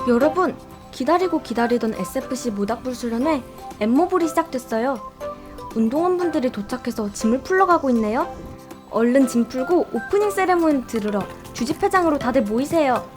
여러분, 기다리고 기다리던 SFC 모닥불 수련회 엠모불이 시작됐어요. 운동원분들이 도착해서 짐을 풀러 가고 있네요. 얼른 짐 풀고 오프닝 세레모니 들으러 주집회장으로 다들 모이세요.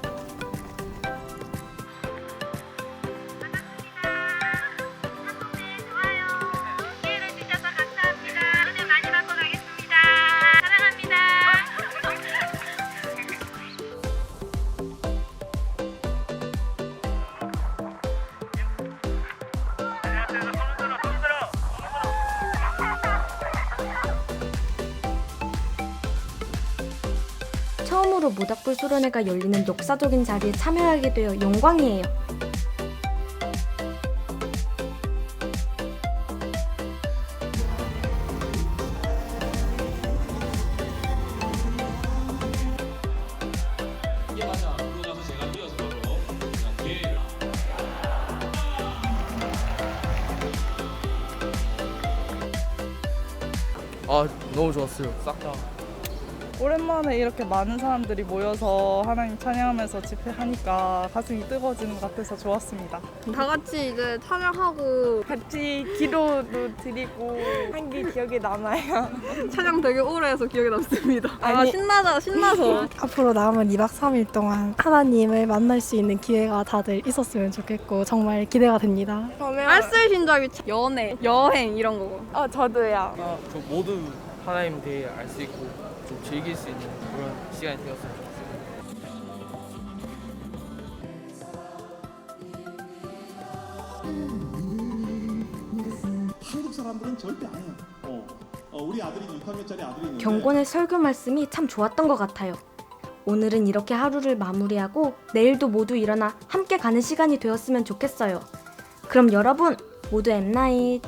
처음으로 모닥불 수련회가 열리는 역사적인 자리에 참여하게 되어 영광이에요. 이게 맞아. 그러고 나서 제가 이어서 바로 기회를. 아, 너무 좋았어요. 싹 다. 오랜만에 이렇게 많은 사람들이 모여서 하나님 찬양하면서 집회하니까 가슴이 뜨거워지는 것 같아서 좋았습니다. 다 같이 이제 찬양하고 같이 기도도 드리고 한 게 기억에 남아요. 찬양 되게 오래 해서 기억에 남습니다. 아니. 신나서. 앞으로 남은 2박 3일 동안 하나님을 만날 수 있는 기회가 다들 있었으면 좋겠고 정말 기대가 됩니다. 알쓸 신작이 연애, 여행 이런 거고. 저도요. 저 모두 하나님 대해 알 수 있고 좀 즐길 수 있는 그런 시간이 되었으면 좋겠어요. 한국 사람들은 절대 안 해요. 우리 아들이 6학년짜리 아들이 있는데 경건의 설교 말씀이 참 좋았던 것 같아요. 오늘은 이렇게 하루를 마무리하고 내일도 모두 일어나 함께 가는 시간이 되었으면 좋겠어요. 그럼 여러분 모두 엠나잇.